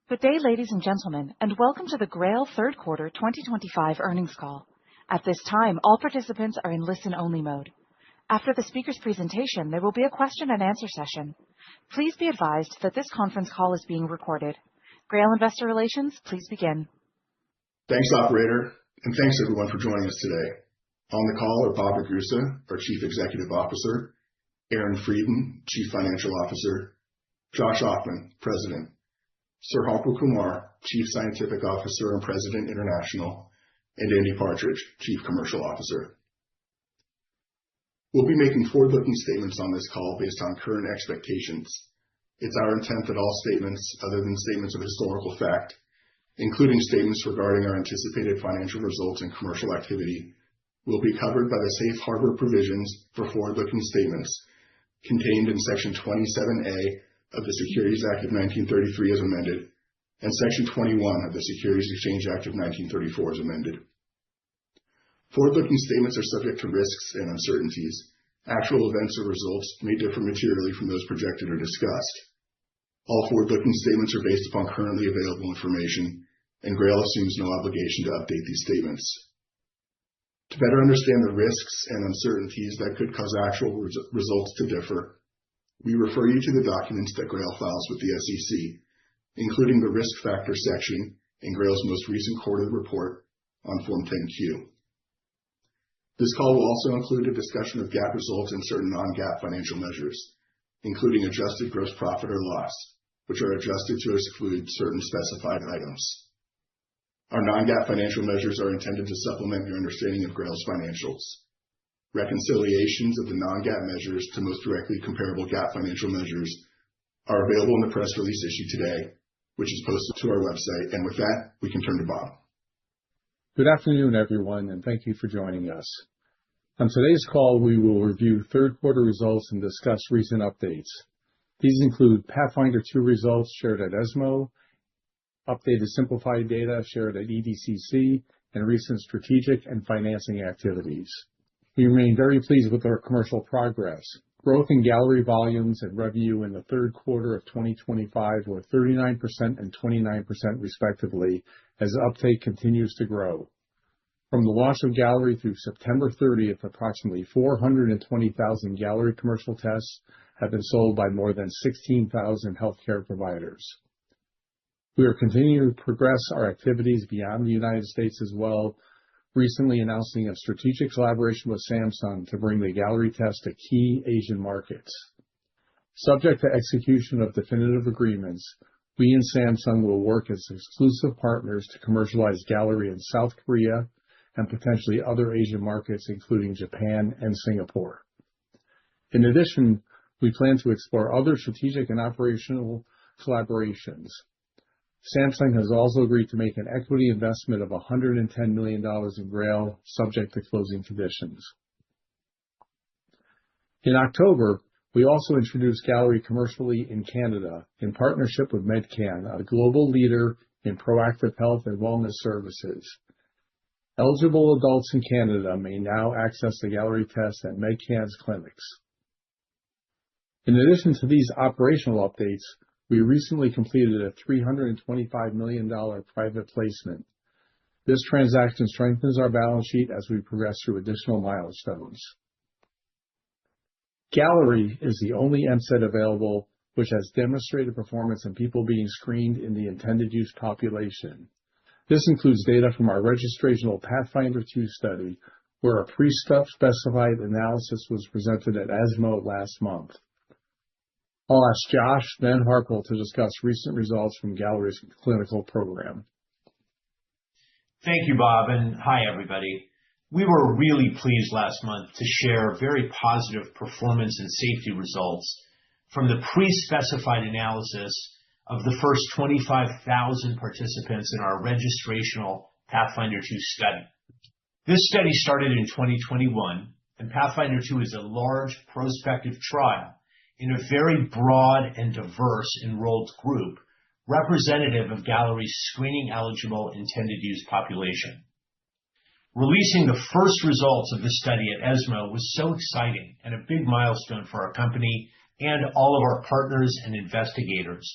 Good day, ladies and gentlemen, and welcome to the GRAIL Third Quarter 2025 earnings call. At this time, all participants are in listen-only mode. After the speaker's presentation, there will be a question-and-answer session. Please be advised that this conference call is being recorded. GRAIL Investor Relations, please begin. Thanks, Operator, and thanks everyone for joining us today. On the call are Bob Ragusa, our Chief Executive Officer, Aaron Freidin, Chief Financial Officer, Josh Ofman, President, Sir Harpal Kumar, Chief Scientific Officer and President International, and Andy Partridge, Chief Commercial Officer. We'll be making forward-looking statements on this call based on current expectations. It's our intent that all statements, other than statements of historical fact, including statements regarding our anticipated financial results and commercial activity, will be covered by the safe harbor provisions for forward-looking statements contained in Section 27A of the Securities Act of 1933 as amended, and Section 21 of the Securities Exchange Act of 1934 as amended. Forward-looking statements are subject to risks and uncertainties. Actual events or results may differ materially from those projected or discussed. All forward-looking statements are based upon currently available information, and GRAIL assumes no obligation to update these statements. To better understand the risks and uncertainties that could cause actual results to differ, we refer you to the documents that GRAIL files with the SEC, including the Risk Factors section in GRAIL's most recent quarterly report on Form 10-Q. This call will also include a discussion of GAAP results and certain non-GAAP financial measures, including adjusted gross profit or loss, which are adjusted to exclude certain specified items. Our non-GAAP financial measures are intended to supplement your understanding of GRAIL's financials. Reconciliations of the non-GAAP measures to most directly comparable GAAP financial measures are available in the press release issued today, which is posted to our website. And with that, we can turn to Bob. Good afternoon, everyone, and thank you for joining us. On today's call, we will review third quarter results and discuss recent updates. These include Pathfinder 2 results shared at ESMO, updated simplified data shared at EDCC, and recent strategic and financing activities. We remain very pleased with our commercial progress. Growth in Galleri volumes and revenue in the third quarter of 2025 were 39% and 29% respectively, as uptake continues to grow. From the launch of Galleri through September 30th, approximately 420,000 Galleri commercial tests have been sold by more than 16,000 healthcare providers. We are continuing to progress our activities beyond the United States as well, recently announcing a strategic collaboration with Samsung to bring the Galleri test to key Asian markets. Subject to execution of definitive agreements, we and Samsung will work as exclusive partners to commercialize Galleri in South Korea and potentially other Asian markets, including Japan and Singapore. In addition, we plan to explore other strategic and operational collaborations. Samsung has also agreed to make an equity investment of $110 million in GRAIL, subject to closing conditions. In October, we also introduced Galleri commercially in Canada in partnership with Medcan, a global leader in proactive health and wellness services. Eligible adults in Canada may now access the Galleri test at Medcan's clinics. In addition to these operational updates, we recently completed a $325 million private placement. This transaction strengthens our balance sheet as we progress through additional milestones. Galleri is the only MCED available which has demonstrated performance in people being screened in the intended use population. This includes data from our registrational Pathfinder 2 study, where a pre-specified analysis was presented at ESMO last month. I'll ask Josh, then Harpal, to discuss recent results from Galleri's clinical program. Thank you, Bob, and hi, everybody. We were really pleased last month to share very positive performance and safety results from the pre-specified analysis of the first 25,000 participants in our registrational Pathfinder 2 study. This study started in 2021, and Pathfinder 2 is a large prospective trial in a very broad and diverse enrolled group, representative of Galleri's screening-eligible intended-use population. Releasing the first results of the study at ESMO was so exciting and a big milestone for our company and all of our partners and investigators.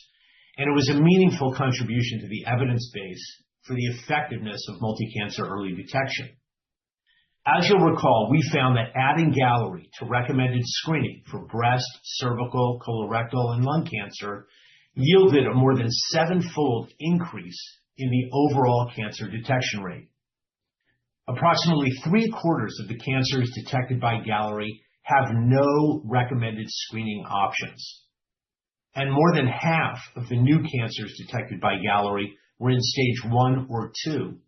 and it was a meaningful contribution to the evidence base for the effectiveness of multi-cancer early detection. As you'll recall, we found that adding Galleri to recommended screening for breast, cervical, colorectal, and lung cancer yielded a more than 7-fold increase in the overall cancer detection rate. Approximately 3/4 of the cancers detected by Galleri have no recommended screening options, and more than half of the new cancers detected by Galleri were in stage 1 or 2,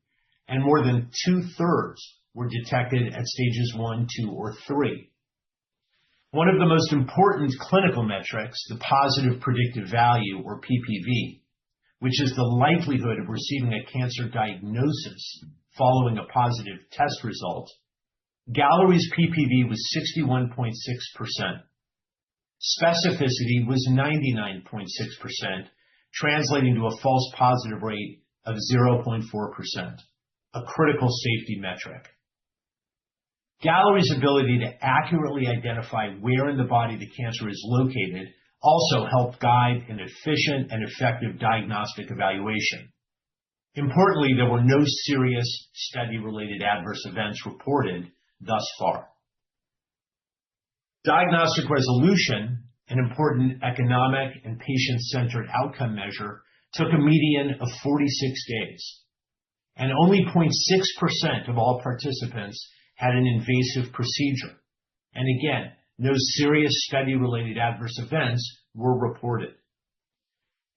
and more than 2/3 were detected at stages 1, 2, or 3. One of the most important clinical metrics, the positive predictive value, or PPV, which is the likelihood of receiving a cancer diagnosis following a positive test result, Galleri's PPV was 61.6%. Specificity was 99.6%, translating to a false positive rate of 0.4%, a critical safety metric. Galleri's ability to accurately identify where in the body the cancer is located also helped guide an efficient and effective diagnostic evaluation. Importantly, there were no serious study-related adverse events reported thus far. Diagnostic resolution, an important economic and patient-centered outcome measure, took a median of 46 days, and only 0.6% of all participants had an invasive procedure. And again, no serious study-related adverse events were reported.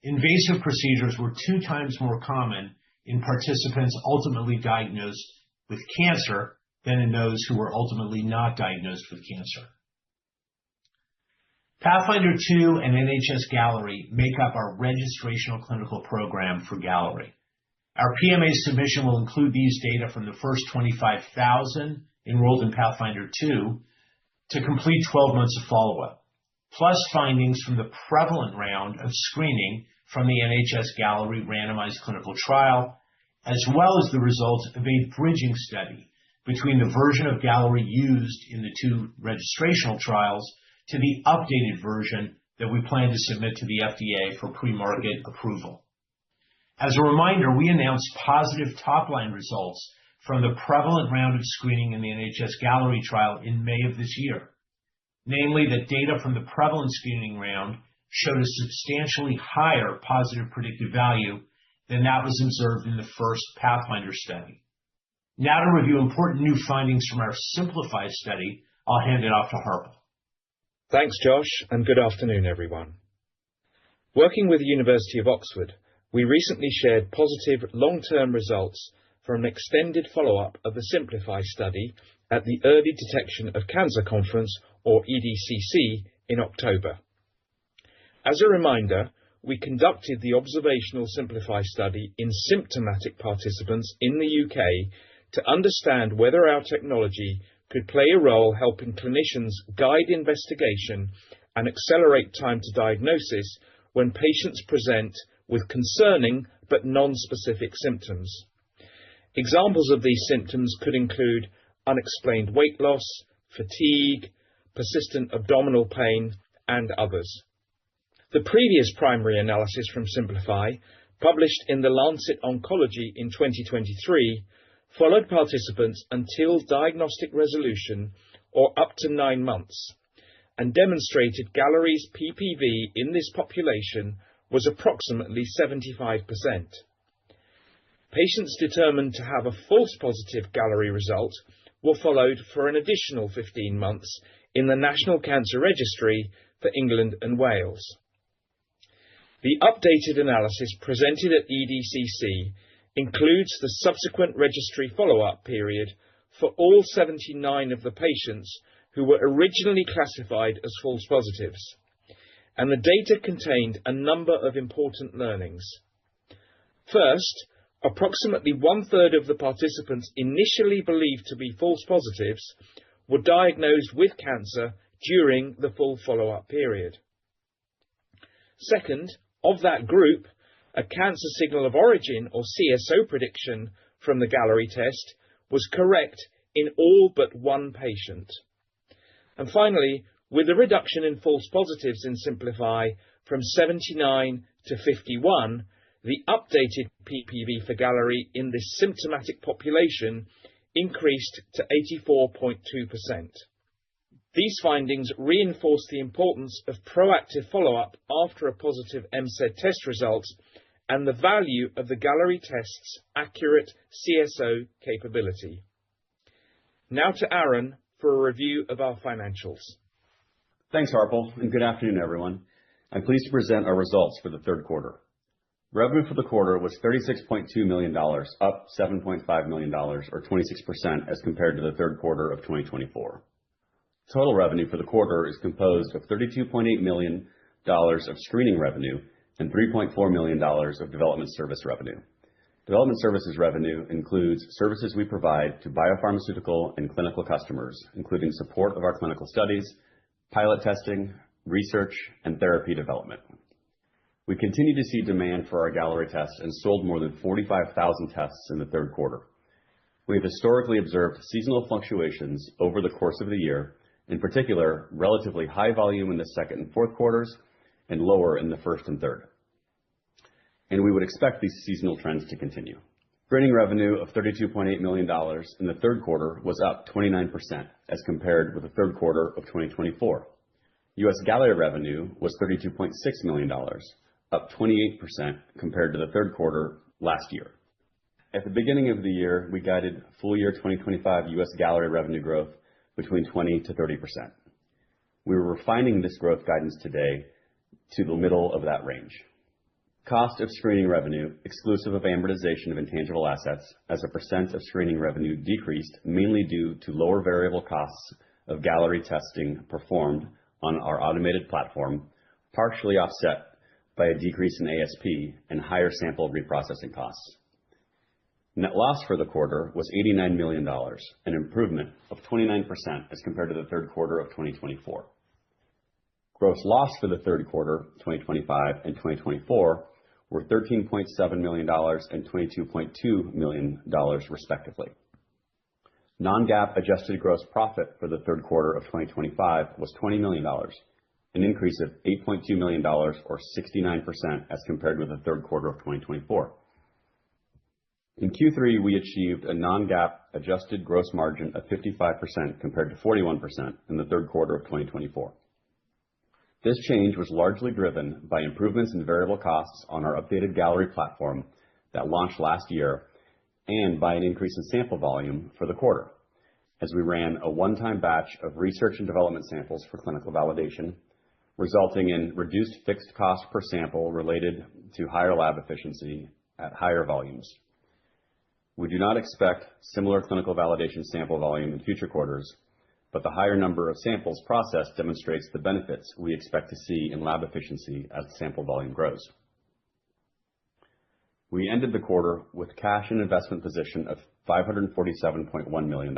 Invasive procedures were 2 times more common in participants ultimately diagnosed with cancer than in those who were ultimately not diagnosed with cancer. Pathfinder 2 and NHS Galleri make up our registrational clinical program for Galleri. Our PMA submission will include these data from the first 25,000 enrolled in Pathfinder 2 to complete 12 months of follow-up, plus findings from the prevalent round of screening from the NHS Galleri randomized clinical trial, as well as the results of a bridging study between the version of Galleri used in the 2 registrational trials to the updated version that we plan to submit to the FDA for pre-market approval. As a reminder, we announced positive top-line results from the prevalent round of screening in the NHS Galleri trial in May of this year. Namely, that data from the prevalent screening round showed a substantially higher positive predictive value than that was observed in the first Pathfinder study. Now to review important new findings from our Simplify study, I'll hand it off to Harpal. Thanks, Josh, and good afternoon, everyone. Working with the University of Oxford, we recently shared positive long-term results from an extended follow-up of the Simplify study at the Early Detection of Cancer Conference, or EDCC, in October. As a reminder, we conducted the observational Simplify study in symptomatic participants in the UK to understand whether our technology could play a role helping clinicians guide investigation and accelerate time to diagnosis when patients present with concerning but non-specific symptoms. Examples of these symptoms could include unexplained weight loss, fatigue, persistent abdominal pain, and others. The previous primary analysis from Simplify, published in The Lancet Oncology in 2023, followed participants until diagnostic resolution or up to 9 months, and demonstrated Galleri's PPV in this population was approximately 75%. Patients determined to have a false positive Galleri result were followed for an additional 15 months in the National Cancer Registry for England and Wales. The updated analysis presented at EDCC includes the subsequent registry follow-up period for all 79 of the patients who were originally classified as false positives, and the data contained a number of important learnings. First, approximately 1/3 of the participants initially believed to be false positives were diagnosed with cancer during the full follow-up period. Second, of that group, a cancer signal of origin, or CSO prediction, from the Galleri test was correct in all but 1 patient. And finally, with a reduction in false positives in Simplify from 79 to 51, the updated PPV for Galleri in this symptomatic population increased to 84.2%. These findings reinforce the importance of proactive follow-up after a positive MSED test result and the value of the Galleri test's accurate CSO capability. Now to Aaron for a review of our financials. Thanks, Harpal, and good afternoon, everyone. I'm pleased to present our results for the third quarter. Revenue for the quarter was $36.2 million, up $7.5 million, or 26% as compared to the third quarter of 2024. Total revenue for the quarter is composed of $32.8 million of screening revenue and $3.4 million of development service revenue. Development services revenue includes services we provide to biopharmaceutical and clinical customers, including support of our clinical studies, pilot testing, research, and therapy development. We continue to see demand for our Galleri tests and sold more than 45,000 tests in the third quarter. We have historically observed seasonal fluctuations over the course of the year, in particular, relatively high volume in the second and fourth quarters and lower in the first and third. And we would expect these seasonal trends to continue. Screening revenue of $32.8 million in the third quarter was up 29% as compared with the third quarter of 2024. U.S. Galleri revenue was $32.6 million, up 28% compared to the third quarter last year. At the beginning of the year, we guided full year 2025 U.S. Galleri revenue growth between 20 to 30%. We were refining this growth guidance today to the middle of that range. Cost of screening revenue, exclusive of amortization of intangible assets, as a percent of screening revenue decreased mainly due to lower variable costs of Galleri testing performed on our automated platform, partially offset by a decrease in ASP and higher sample reprocessing costs. Net loss for the quarter was $89 million, an improvement of 29% as compared to the third quarter of 2024. Gross loss for the third quarter 2025 and 2024 were $13.7 million and $22.2 million, respectively. Non-GAAP adjusted gross profit for the third quarter of 2025 was $20 million, an increase of $8.2 million, or 69% as compared with the third quarter of 2024. In Q3, we achieved a non-GAAP adjusted gross margin of 55% compared to 41% in the third quarter of 2024. This change was largely driven by improvements in variable costs on our updated Galleri platform that launched last year and by an increase in sample volume for the quarter, as we ran a one-time batch of research and development samples for clinical validation, resulting in reduced fixed cost per sample related to higher lab efficiency at higher volumes. We do not expect similar clinical validation sample volume in future quarters, but the higher number of samples processed demonstrates the benefits we expect to see in lab efficiency as the sample volume grows. We ended the quarter with cash and investment position of $547.1 million.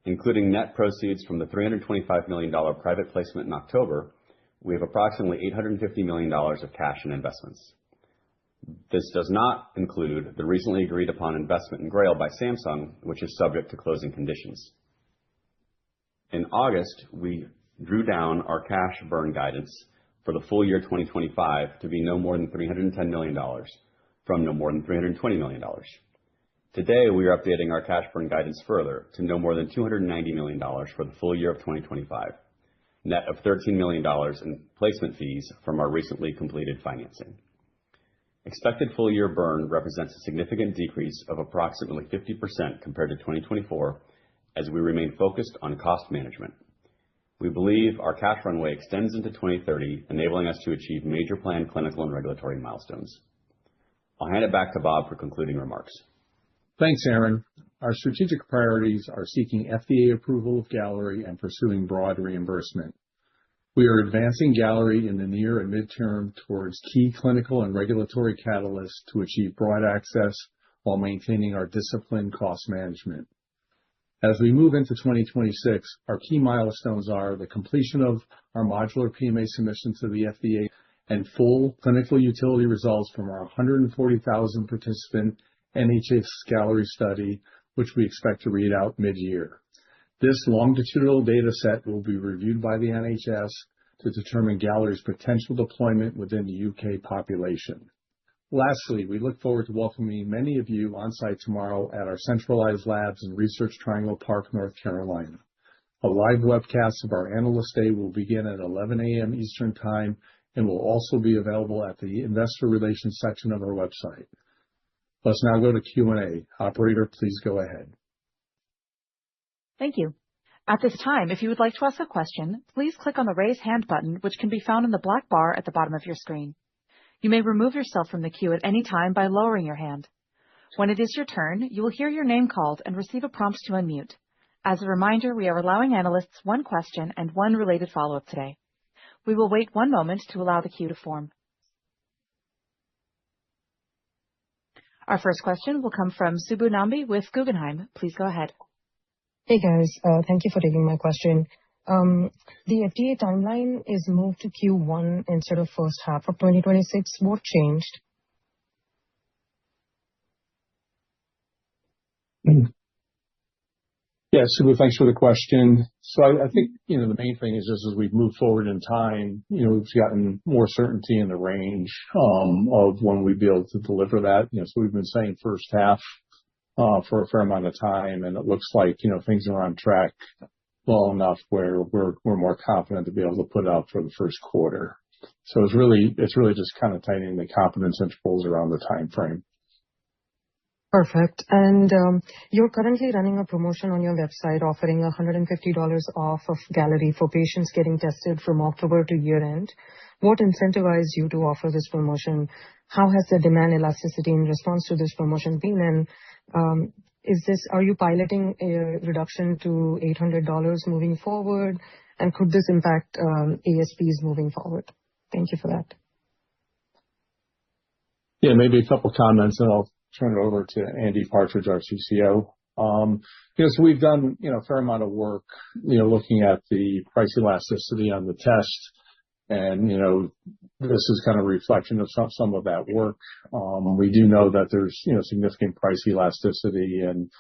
Including net proceeds from the $325 million private placement in October, we have approximately $850 million of cash and investments. This does not include the recently agreed upon investment in GRAIL by Samsung, which is subject to closing conditions. In August, we drew down our cash burn guidance for the full year 2025 to be no more than $310 million, from no more than $320 million. Today, we are updating our cash burn guidance further to no more than $290 million for the full year of 2025, net of $13 million in placement fees from our recently completed financing. Expected full year burn represents a significant decrease of approximately 50% compared to 2024, as we remain focused on cost management. We believe our cash runway extends into 2030, enabling us to achieve major planned clinical and regulatory milestones. I'll hand it back to Bob for concluding remarks. Thanks, Aaron. Our strategic priorities are seeking FDA approval of Galleri and pursuing broad reimbursement. We are advancing Galleri in the near and midterm towards key clinical and regulatory catalysts to achieve broad access while maintaining our disciplined cost management. As we move into 2026, our key milestones are the completion of our modular PMA submission to the FDA and full clinical utility results from our 140,000 participant NHS Galleri study, which we expect to read out mid-year. This longitudinal data set will be reviewed by the NHS to determine Gallery's potential deployment within the UK population. Lastly, we look forward to welcoming many of you on site tomorrow at our centralized labs in Research Triangle Park, North Carolina. A live webcast of our Analyst Day will begin at 11 a.m. Eastern Time and will also be available at the Investor Relations section of our website. Let's now go to Q&A. Operator, please go ahead. Thank you. At this time, if you would like to ask a question, please click on the Raise Hand button, which can be found in the black bar at the bottom of your screen. You may remove yourself from the queue at any time by lowering your hand. When it is your turn, you will hear your name called and receive a prompt to unmute. As a reminder, we are allowing analysts one question and one related follow-up today. We will wait one moment to allow the queue to form. Our first question will come from Subbu Nambi with Guggenheim. Please go ahead. Hey guys, thank you for taking my question. The FDA timeline is moved to Q1 instead of first half of 2026. What changed? Yeah, Subbu, thanks for the question. So I think, the main thing is just as we've moved forward in time, we've gotten more certainty in the range of when we'd be able to deliver that. So we've been saying first half for a fair amount of time, and it looks like, things are on track well enough where we're more confident to be able to put it out for the first quarter. So it's really just kind of tightening the confidence intervals around the time frame. Perfect. And you're currently running a promotion on your website offering $150 off of Gallery for patients getting tested from October to year end. What incentivized you to offer this promotion? How has the demand elasticity in response to this promotion been? And are you piloting a reduction to $800 moving forward? And could this impact ASPs moving forward? Thank you for that. Yeah, maybe a couple comments, and I'll turn it over to Andy Partridge, our CCO. So we've done, a fair amount of work, looking at the price elasticity on the test. And, this is kind of a reflection of some of that work. We do know that there's, significant price elasticity, and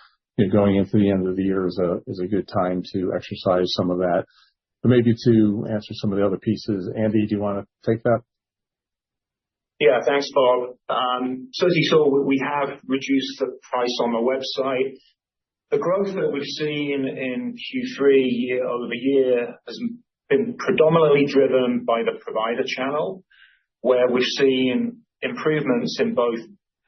going into the end of the year is a good time to exercise some of that. But maybe to answer some of the other pieces, Andy, do you want to take that? Yeah, thanks, Bob. So as you saw, we have reduced the price on the website. The growth that we've seen in Q3 year over year has been predominantly driven by the provider channel, where we've seen improvements in both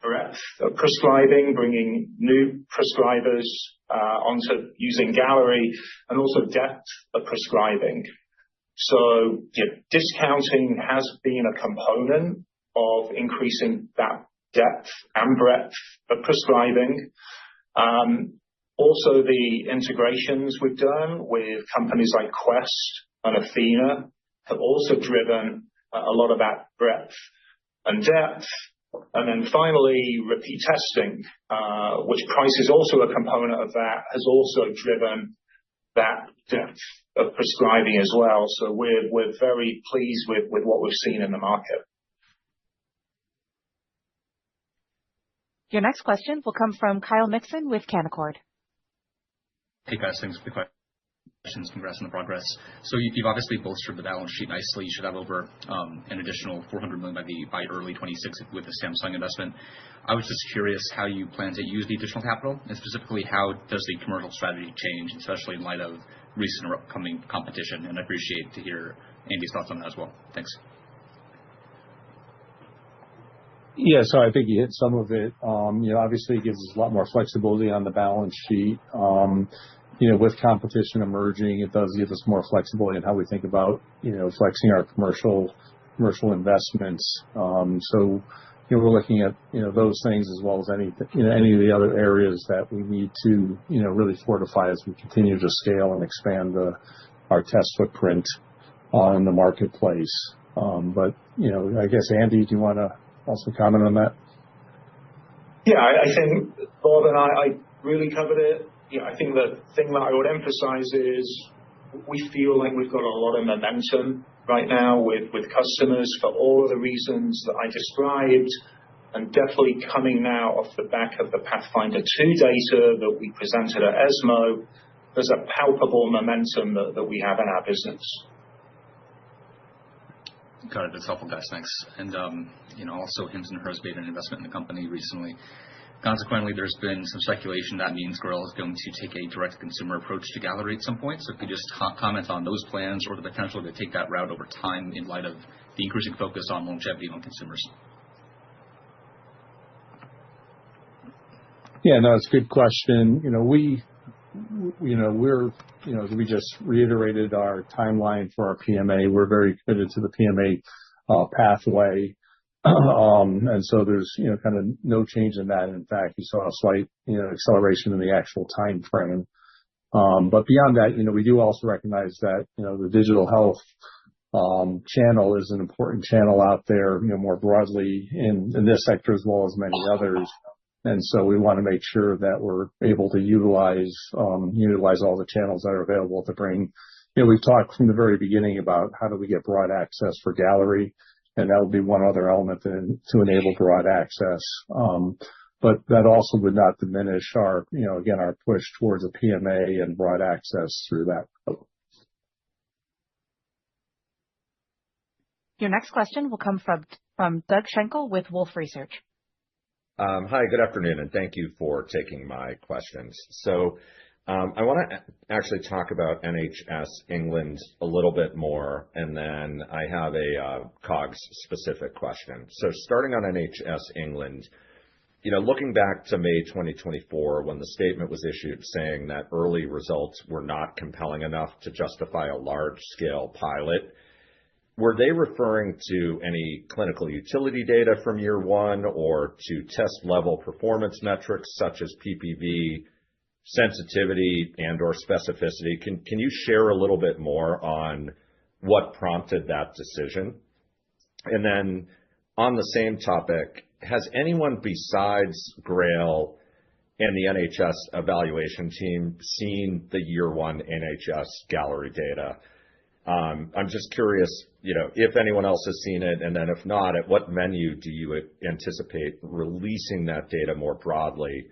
breadth of prescribing, bringing new prescribers onto using Gallery, and also depth of prescribing. So discounting has been a component of increasing that depth and breadth of prescribing. Also, the integrations we've done with companies like Quest and Athena have also driven a lot of that breadth and depth. And then finally, repeat testing, which price is also a component of that, has also driven that depth of prescribing as well. So we're very pleased with what we've seen in the market. Your next question will come from Kyle Mixon with Canaccord. Hey guys, thanks for the questions. Congrats on the progress. So you've obviously bolstered the balance sheet nicely. You should have over an additional $400 million by early 26 with the Samsung investment. I was just curious how you plan to use the additional capital, and specifically how does the commercial strategy change, especially in light of recent or upcoming competition. And I appreciate to hear Andy's thoughts on that as well. Thanks. Yeah, so I think you hit some of it. Obviously it gives us a lot more flexibility on the balance sheet. With competition emerging, it does give us more flexibility in how we think about, flexing our commercial investments. So, we're looking at, those things as well as any of the other areas that we need to, really fortify as we continue to scale and expand our test footprint in the marketplace. But, I guess, Andy, do you want to also comment on that? Yeah, I think Bob and I really covered it. I think the thing that I would emphasize is we feel like we've got a lot of momentum right now with customers for all of the reasons that I described, and definitely coming now off the back of the Pathfinder 2 data that we presented at ESMO, there's a palpable momentum that we have in our business. Got it. That's helpful, guys. Thanks. And, also Hims & Hers made an investment in the company recently. Consequently, there's been some speculation that means GRAIL is going to take a direct-to-consumer approach to Gallery at some point. So could you just comment on those plans or the potential to take that route over time in light of the increasing focus on longevity among consumers? Yeah, no, it's a good question. We just reiterated our timeline for our PMA. We're very committed to the PMA pathway. And so there's, kind of no change in that. In fact, we saw a slight, acceleration in the actual time frame. But beyond that, we do also recognize that, the digital health channel is an important channel out there, more broadly in this sector as well as many others. And so we want to make sure that we're able to utilize all the channels that are available to bring. We've talked from the very beginning about how do we get broad access for Gallery, and that would be one other element to enable broad access. But that also would not diminish our push towards a PMA and broad access through that. Your next question will come from Doug Schenkel with Wolfe Research. Hi, good afternoon, and thank you for taking my questions. So I want to actually talk about NHS England a little bit more, and then I have a COGS-specific question. So starting on NHS England, looking back to May 2024, when the statement was issued saying that early results were not compelling enough to justify a large-scale pilot, were they referring to any clinical utility data from year one or to test-level performance metrics such as PPV, sensitivity, and/or specificity? Can you share a little bit more on what prompted that decision? And then on the same topic, has anyone besides GRAIL and the NHS evaluation team seen the year one NHS Gallery data? I'm just curious, if anyone else has seen it, and then if not, at what venue do you anticipate releasing that data more broadly,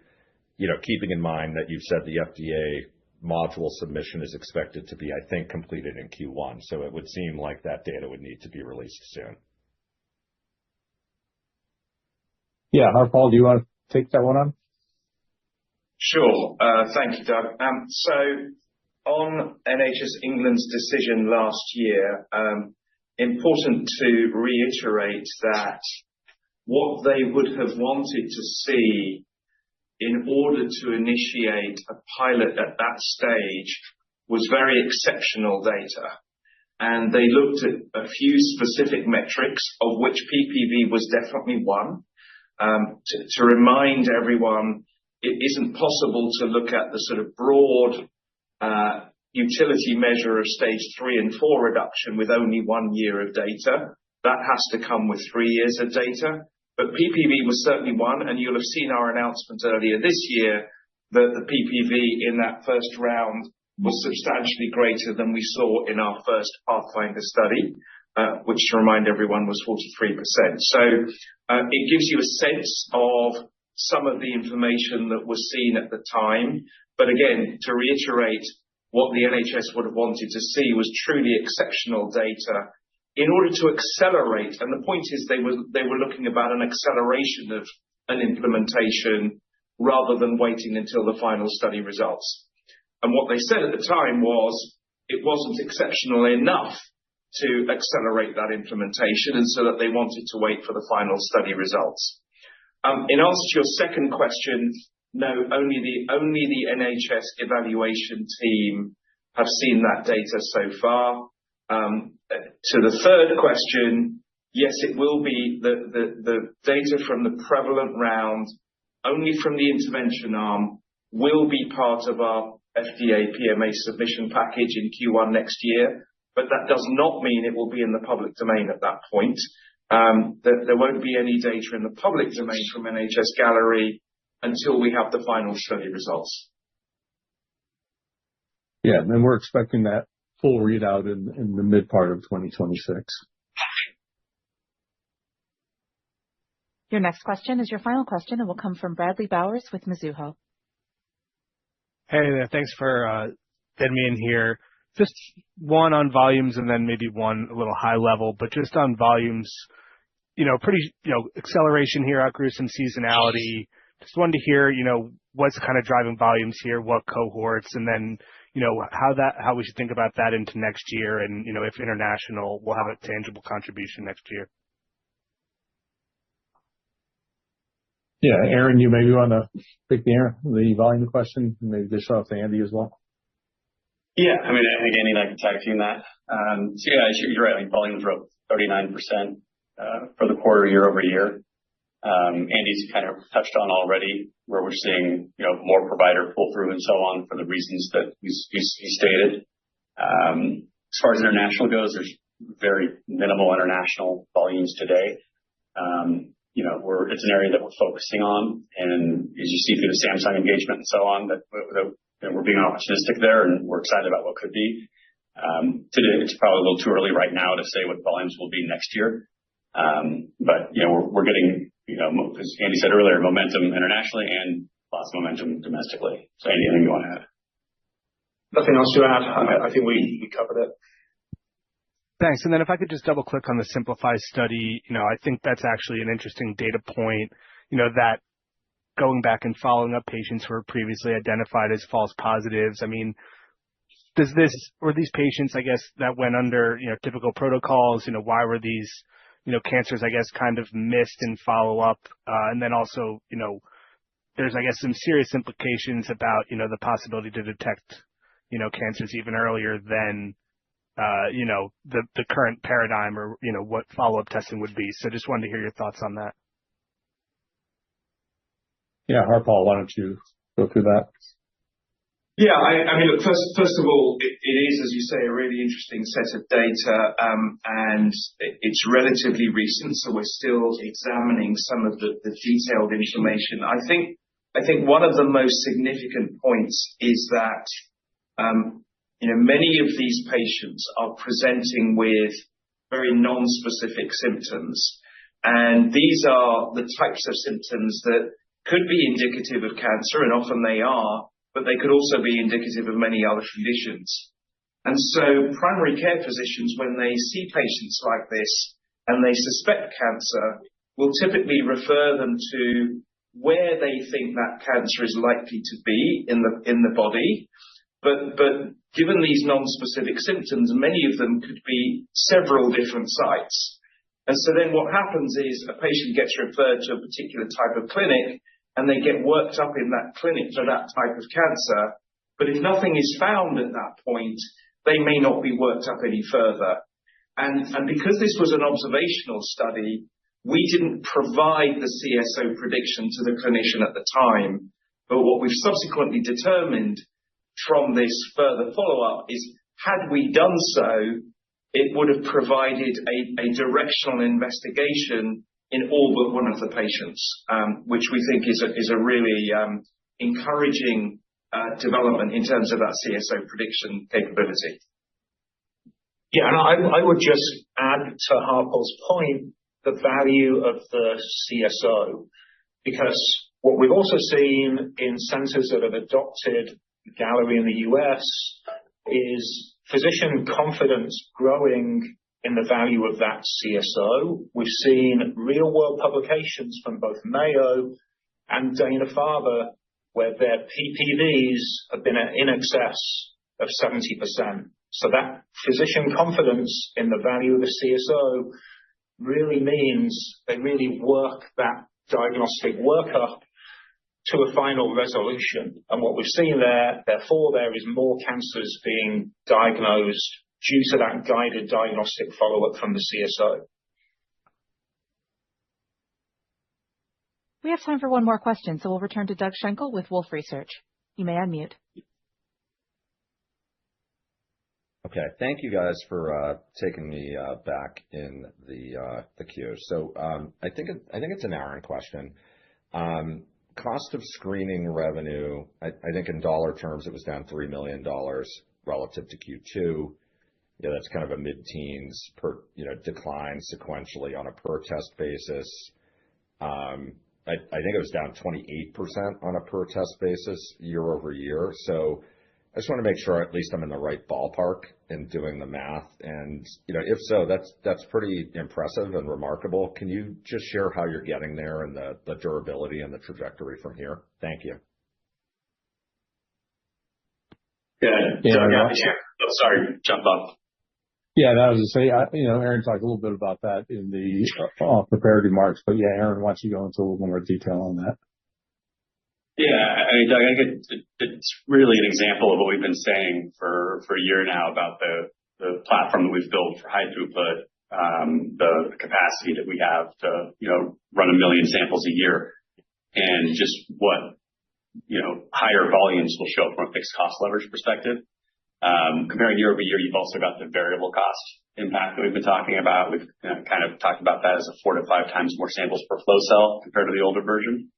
keeping in mind that you've said the FDA module submission is expected to be, I think, completed in Q1. So it would seem like that data would need to be released soon. Yeah, Harpal, do you want to take that one on? Sure. Thank you, Doug. So on NHS England's decision last year, important to reiterate that what they would have wanted to see in order to initiate a pilot at that stage was very exceptional data. And they looked at a few specific metrics, of which PPV was definitely one. To remind everyone, it isn't possible to look at the sort of broad utility measure of stage 3 and 4 reduction with only 1 year of data. That has to come with 3 years of data. But PPV was certainly one, and you'll have seen our announcement earlier this year that the PPV in that first round was substantially greater than we saw in our first Pathfinder study, which, to remind everyone, was 43%. So it gives you a sense of some of the information that was seen at the time. But again, to reiterate, what the NHS would have wanted to see was truly exceptional data in order to accelerate. And the point is they were looking about an acceleration of an implementation rather than waiting until the final study results. And what they said at the time was it wasn't exceptional enough to accelerate that implementation, and so that they wanted to wait for the final study results. In answer to your second question, no, only the NHS evaluation team have seen that data so far. To the third question, yes, it will be the data from the prevalent round, only from the intervention arm, will be part of our FDA PMA submission package in Q1 next year. But that does not mean it will be in the public domain at that point. There won't be any data in the public domain from NHS Gallery until we have the final study results. Yeah, and we're expecting that full readout in the mid part of 2026. Your next question is your final question and will come from Bradley Bowers with Mizuho. Hey there, thanks for getting me in here. Just one on volumes and then maybe one a little high level, but just on volumes, pretty, acceleration here, outgrew some seasonality. Just wanted to hear, what's kind of driving volumes here, what cohorts, and then, how we should think about that into next year and, if international will have a tangible contribution next year. Yeah, Aaron, you maybe want to take the volume question and maybe dish off to Andy as well. Yeah, I mean, I think Andy and I can tag team that. So yeah, you're right. I mean, volumes were up 39% for the quarter year over year. Andy's kind of touched on already where we're seeing, more provider pull through and so on for the reasons that he stated. As far as international goes, there's very minimal international volumes today. It's an area that we're focusing on, and as you see through the Samsung engagement and so on, that we're being opportunistic there, and we're excited about what could be. Today, it's probably a little too early right now to say what volumes will be next year. But we're getting, as Andy said earlier, momentum internationally and lots of momentum domestically. So Andy, anything you want to add? Nothing else to add. I think we covered it. Thanks. And then if I could just double click on the Simplify study, I think that's actually an interesting data point, that going back and following up patients who were previously identified as false positives. I mean, were these patients, I guess, that went under, typical protocols, why were these, cancers, I guess, kind of missed in follow up? And then also, there's, I guess, some serious implications about, the possibility to detect, cancers even earlier than, the current paradigm or, what follow-up testing would be. So just wanted to hear your thoughts on that. Yeah, Harpal, why don't you go through that? Yeah, I mean, look, first of all, it is, as you say, a really interesting set of data, and it's relatively recent, so we're still examining some of the detailed information. I think one of the most significant points is that, many of these patients are presenting with very non-specific symptoms, and these are the types of symptoms that could be indicative of cancer, and often they are, but they could also be indicative of many other conditions. And so primary care physicians, when they see patients like this and they suspect cancer, will typically refer them to where they think that cancer is likely to be in the body. But given these non-specific symptoms, many of them could be several different sites. And so then what happens is a patient gets referred to a particular type of clinic, and they get worked up in that clinic for that type of cancer. But if nothing is found at that point, they may not be worked up any further. And because this was an observational study, we didn't provide the CSO prediction to the clinician at the time. But what we've subsequently determined from this further follow-up is, had we done so, it would have provided a directional investigation in all but one of the patients, which we think is a really encouraging development in terms of that CSO prediction capability. Yeah, and I would just add to Harpal's point the value of the CSO, because what we've also seen in centers that have adopted Galleri in the US is physician confidence growing in the value of that CSO. We've seen real-world publications from both Mayo and Dana-Farber where their PPVs have been in excess of 70%. So that physician confidence in the value of the CSO really means they really work that diagnostic workup to a final resolution. And what we've seen therefore, there is more cancers being diagnosed due to that guided diagnostic follow-up from the CSO. We have time for one more question, so we'll return to Doug Schenkel with Wolfe Research. You may unmute. Okay, thank you guys for taking me back in the queue. So I think it's an Aaron question. Cost of screening revenue, I think in dollar terms, it was down $3 million relative to Q2. Yeah, that's kind of a mid-teens decline sequentially on a per test basis. I think it was down 28% on a per test basis year over year. So I just want to make sure at least I'm in the right ballpark in doing the math. And if so, that's pretty impressive and remarkable. Can you just share how you're getting there and the durability and the trajectory from here? Thank you. Yeah. Sorry, jump off. Yeah, that was to say, Aaron talked a little bit about that in the prepared remarks, but yeah, Aaron, why don't you go into a little more detail on that? Yeah, I mean, Doug, I think it's really an example of what we've been saying for a year now about the platform that we've built for high throughput, the capacity that we have to, run 1 million samples a year, and just what, higher volumes will show from a fixed cost leverage perspective. Comparing year over year, you've also got the variable cost impact that we've been talking about. We've kind of talked about that as a 4 to 5 times more samples per flow cell compared to the older version.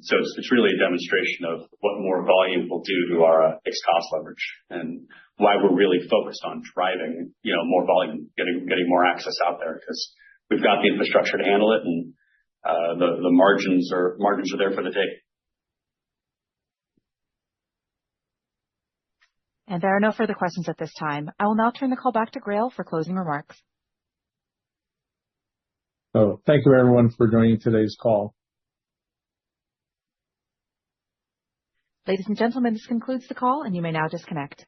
So it's really a demonstration of what more volume will do to our fixed cost leverage and why we're really focused on driving, more volume, getting more access out there, because we've got the infrastructure to handle it, and the margins are there for the take. And there are no further questions at this time. I will now turn the call back to GRAIL for closing remarks. So thank you, everyone, for joining today's call. Ladies and gentlemen, this concludes the call, and you may now disconnect.